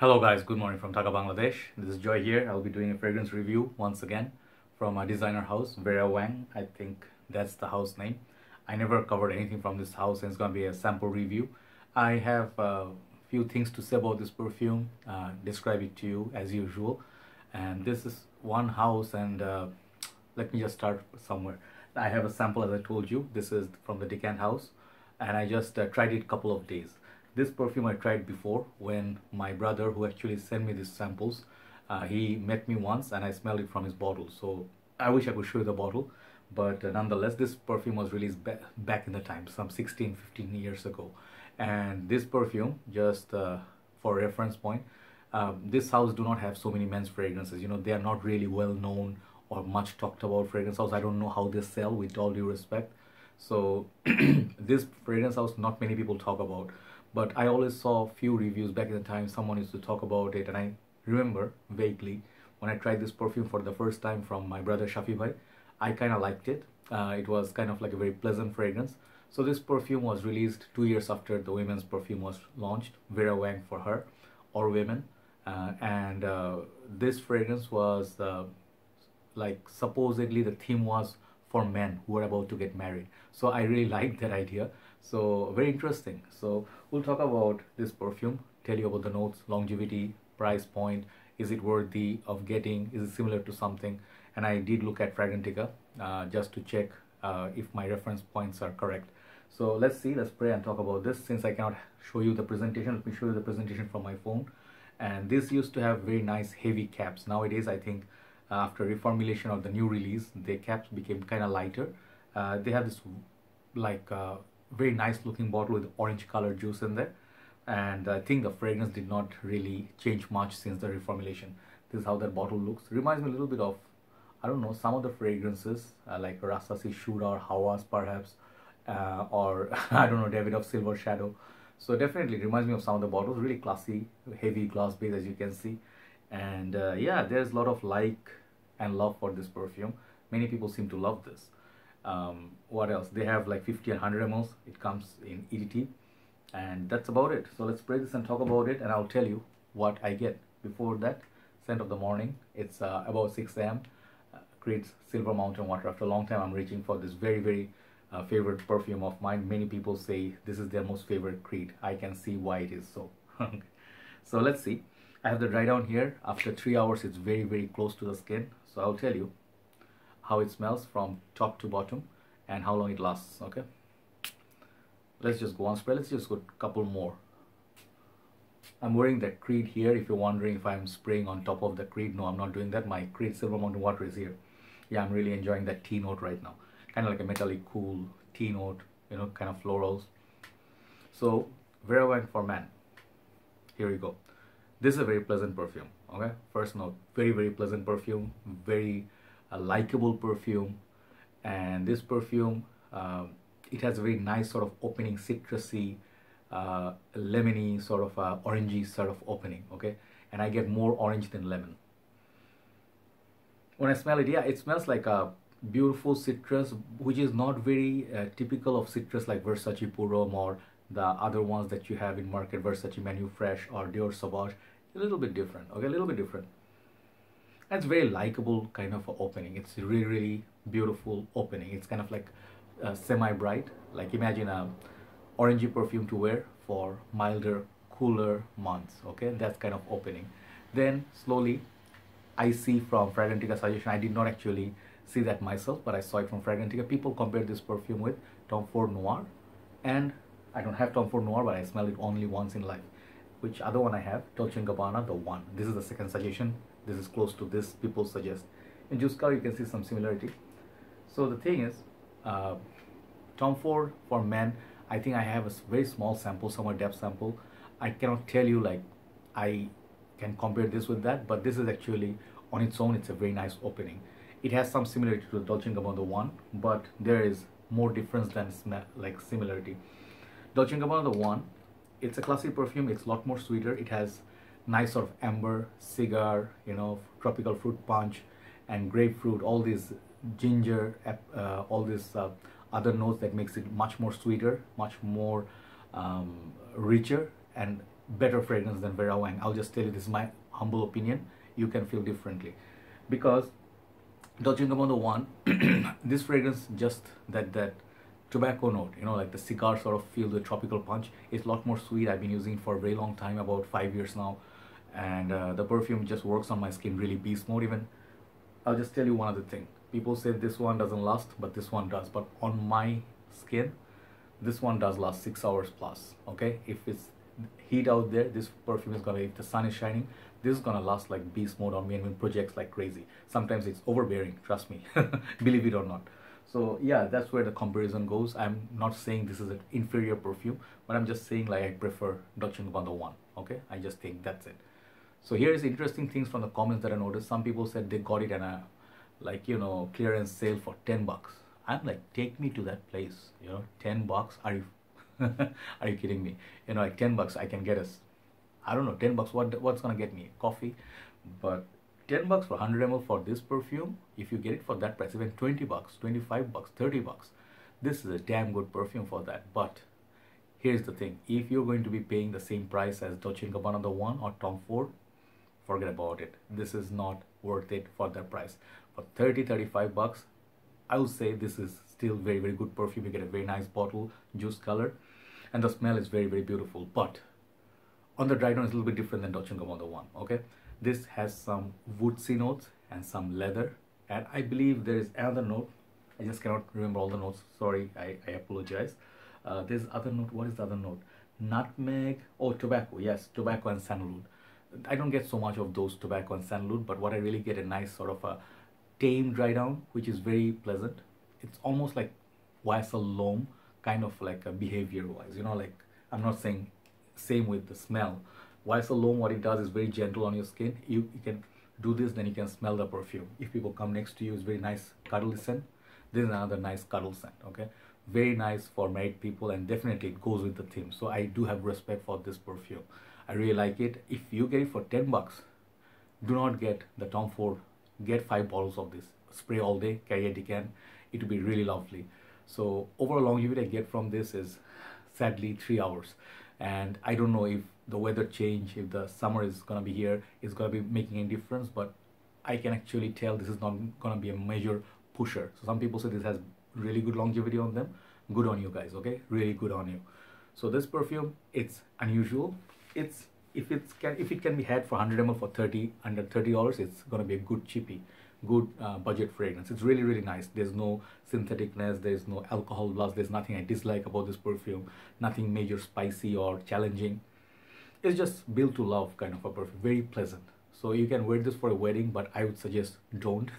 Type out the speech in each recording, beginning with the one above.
Hello guys, good morning from Dhaka, Bangladesh. This is Joy here. I'll be doing a fragrance review once again from a designer house, Vera Wang. I think that's the house name. I never covered anything from this house and it's going to be a sample review. I have a few things to say about this perfume, describe it to you as usual. And this is one house and let me just start somewhere. I have a sample as I told you. This is from the Decant house and I just tried it a couple of days. This perfume I tried before when my brother, who actually sent me these samples, he met me once and I smelled it from his bottle. So I wish I could show you the bottle, but nonetheless, this perfume was released back in the time, some 16-15 years ago. And this perfume, just for reference point, this house do not have so many men's fragrances. You know, they are not really well known or much talked about fragrance house. I don't know how they sell, with all due respect. So this fragrance house, not many people talk about. But I always saw few reviews back in the time. Someone used to talk about it, and I remember vaguely when I tried this perfume for the first time from my brother Shafi Bhai, I kind of liked it. It was kind of like a very pleasant fragrance. So this perfume was released 2 years after the women's perfume was launched, Vera Wang For Her, or Women. And this fragrance was like supposedly the theme was for men who are about to get married. So I really liked that idea. So very interesting. So we'll talk about this perfume, tell you about the notes, longevity, price point, is it worthy of getting, is it similar to something. And I did look at Fragrantica just to check if my reference points are correct. So let's see, let's pray and talk about this. Since I cannot show you the presentation, let me show you the presentation from my phone. And this used to have very nice heavy caps. Nowadays I think after reformulation of the new release, the caps became kind of lighter. They have this like very nice looking bottle with orange colored juice in there, and I think the fragrance did not really change much since the reformulation. This is how that bottle looks. Reminds me a little bit of, I don't know, some of the fragrances like Rasasi Shura or Hawas perhaps, or I don't know, David of Silver Shadow. So definitely reminds me of some of the bottles. Really classy, heavy glass base as you can see. And yeah, there's a lot of like and love for this perfume. Many people seem to love this. What else? They have like 50 and 100 mls. It comes in EDT, and that's about it. So let's spray this and talk about it, and I'll tell you what I get. Before that, scent of the morning. It's about 6 a.m. Creates Silver Mountain Water. After a long time, I'm reaching for this very favorite perfume of mine. Many people say this is their most favorite Creed. I can see why it is so. So let's see. I have the dry down here. After 3 hours, it's very close to the skin. So I'll tell you how it smells from top to bottom and how long it lasts. Okay, let's just go on spray. Let's just go a couple more. I'm wearing that Creed here. If you're wondering if I'm spraying on top of the Creed, no, I'm not doing that. My Creed Silver Mountain Water is here. Yeah, I'm really enjoying that tea note right now. Kind of like a metallic cool tea note, you know, kind of florals. So Vera Wang For Men, here we go. This is a very pleasant perfume. Okay, first note, very pleasant perfume, very a likable perfume. And this perfume, it has a very nice sort of opening, citrusy, lemony sort of orangey sort of opening. Okay, and I get more orange than lemon when I smell it. Yeah, it smells like a beautiful citrus, which is not very typical of citrus like Versace Purum or the other ones that you have in market, Versace Menu Fresh or Dior Sauvage. A little bit different. Okay, a little bit different. It's very likable kind of opening. It's really beautiful opening. It's kind of like semi-bright. Like imagine a orangey perfume to wear for milder, cooler months. Okay, that's kind of opening. Then slowly, I see from Fragrantica suggestion. I did not actually see that myself, but I saw it from Fragrantica. People compare this perfume with Tom Ford Noir, and I don't have Tom Ford Noir, but I smell it only once in life. Which other one I have? Dolce & Gabbana, the one. This is the second suggestion. This is close to this, people suggest. In juice color, you can see some similarity. So the thing is, Tom Ford For Men, I think I have a very small sample, somewhat depth sample. I cannot tell you like I can compare this with that, but this is actually on its own, it's a very nice opening. It has some similarity to the Dolce & Gabbana one, but there is more difference than like similarity. Dolce & Gabbana the one, it's a classic perfume. It's a lot more sweeter. It has nice sort of amber, cigar, you know, tropical fruit punch and grapefruit, all these ginger, all these other notes that makes it much more sweeter, much more richer, and better fragrance than Vera Wang. I'll just tell you, this is my humble opinion. You can feel differently, because Dolce & Gabbana one, this fragrance, just that tobacco note, you know, like the cigar sort of feel, the tropical punch. It's a lot more sweet. I've been using it for a very long time, about 5 years now, and the perfume just works on my skin really beast mode. Even I'll just tell you one other thing. People say this one doesn't last, but this one does. But on my skin, this one does last 6 hours plus. Okay, if it's heat out there, this perfume is gonna, if the sun is shining, this is gonna last like beast mode on me, and when projects like crazy. Sometimes it's overbearing, trust me, believe it or not. So yeah, that's where the comparison goes. I'm not saying this is an inferior perfume, but I'm just saying like I prefer Dolce & Gabbana one. Okay, I just think that's it. So here's interesting things from the comments that I noticed. Some people said they got it in a, like, you know, clearance sale for 10 bucks. I'm like, take me to that place, you know, 10 bucks. Are you are you kidding me? You know, like 10 bucks I can get us, I don't know, 10 bucks, what's gonna get me? Coffee. But 10 bucks for 100 ml for this perfume, if you get it for that price, even 20 bucks, 25 bucks, 30 bucks, this is a damn good perfume for that. But here's the thing, if you're going to be paying the same price as Dolce & Gabbana the one or Tom Ford, forget about it. This is not worth it for that price. For 30-35 bucks, I would say this is still very, very good perfume. You get a very nice bottle, juice color, and the smell is very, very beautiful. But on the dry down, it's a little bit different than Dolce & Gabbana one. Okay, this has some woodsy notes and some leather, and I believe there is another note. I just cannot remember all the notes. Sorry, I apologize. There's other note. What is the other note? Nutmeg. Oh, tobacco. Yes, tobacco and sandalwood. I don't get so much of those tobacco and sandalwood, but what I really get, a nice sort of a tame dry down, which is very pleasant. It's almost like YSL loam, kind of like a behavior wise, you know, like, I'm not saying same with the smell. YSL loam, what it does is very gentle on your skin. You can do this, then you can smell the perfume. If people come next to you, it's very nice cuddly scent. This is another nice cuddle scent. Okay, very nice for married people, and definitely it goes with the theme. So I do have respect for this perfume. I really like it. If you get it for 10 bucks, do not get the Tom Ford. Get 5 bottles of this. Spray all day, carry a decant. It will be really lovely. So overall longevity I get from this is sadly 3 hours. And I don't know if the weather change, if the summer is gonna be here, is gonna be making any difference, but I can actually tell this is not gonna be a major pusher. So some people say this has really good longevity on them. Good on you guys, okay? Really good on you. So this perfume, it's unusual. It's if it can be had for 100 ml for under $30, it's gonna be a good cheapie, good budget fragrance. It's really, really nice. There's no syntheticness, there's no alcohol blast, there's nothing I dislike about this perfume, nothing major spicy or challenging. It's just built to love kind of a perfume, very pleasant. So you can wear this for a wedding, but I would suggest don't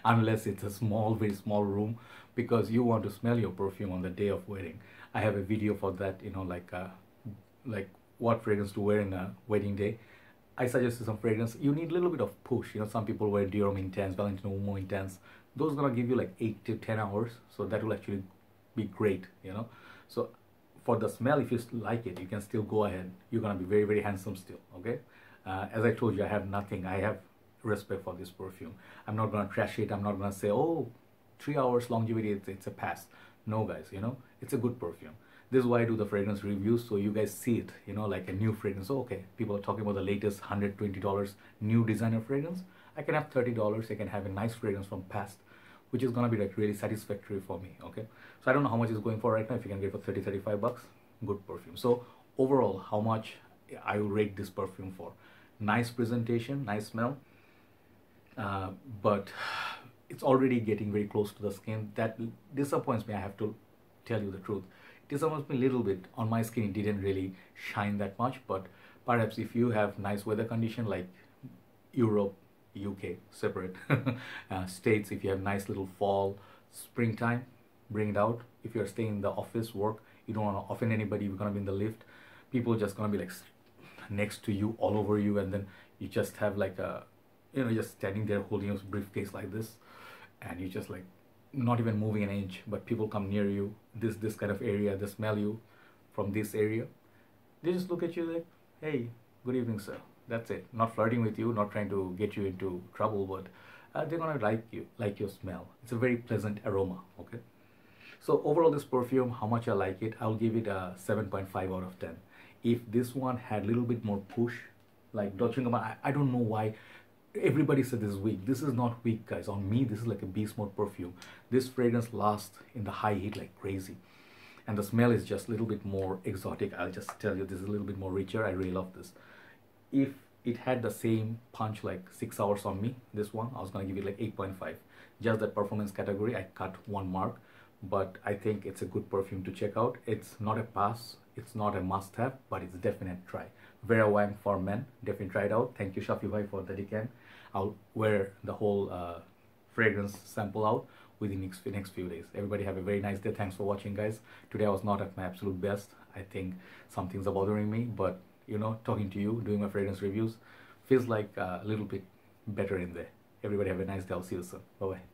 unless it's a small, very small room, because you want to smell your perfume on the day of wedding. I have a video for that, you know, like what fragrance to wear in a wedding day. I suggested some fragrance. You need a little bit of push. You know, some people wear Dior Intense, Valentino Uomo Intense. Those are gonna give you like 8 to 10 hours. So that will actually be great, you know. So for the smell, if you like it, you can still go ahead. You're gonna be very, very handsome still, okay? As I told you, I have nothing. I have respect for this perfume. I'm not gonna trash it. I'm not gonna say, oh, 3 hours longevity, it's a pass. No, guys, you know, it's a good perfume. This is why I do the fragrance reviews, so you guys see it, you know, like a new fragrance. Oh, okay, people are talking about the latest $120 new designer fragrance. I can have $30. I can have a nice fragrance from past, which is gonna be like really satisfactory for me. Okay, so I don't know how much it's going for right now. If you can get for 30-35 bucks, good perfume. So overall, how much I will rate this perfume for? Nice presentation, nice smell, but it's already getting very close to the skin. That disappoints me, I have to tell you the truth. It disappoints me a little bit. On my skin, it didn't really shine that much, but perhaps if you have nice weather condition like Europe, UK, separate, States, if you have nice little fall, springtime, bring it out. If you're staying in the office, work, you don't want to offend anybody, you're going to be in the lift, people just going to be like next to you, all over you, and then you just have like a, you know, just standing there holding your briefcase like this, and you just like not even moving an inch, but people come near you, this kind of area, they smell you from this area, they just look at you like, hey, good evening, sir. That's it. Not flirting with you, not trying to get you into trouble, but they're gonna like your smell. It's a very pleasant aroma. Okay, so overall this perfume, how much I like it, I'll give it a 7.5 out of 10. If this one had a little bit more push, like Dolce & Gabbana, I don't know why everybody said this is weak. This is not weak, guys. On me, this is like a beast mode perfume. This fragrance lasts in the high heat like crazy, and the smell is just a little bit more exotic. I'll just tell you, this is a little bit more richer. I really love this. If it had the same punch like 6 hours on me, this one, I was gonna give it like 8.5. Just that performance category, I cut 1 mark, but I think it's a good perfume to check out. It's not a pass, it's not a must-have, but it's a definite try. Vera Wang For Men, definitely try it out. Thank you Shopify for the Decant. I'll wear the whole fragrance sample out within the next few days. Everybody have a very nice day. Thanks for watching, guys. Today I was not at my absolute best. I think something's bothering me, but you know, talking to you, doing my fragrance reviews feels like a little bit better in there. Everybody have a nice day. I'll see you soon. Bye bye.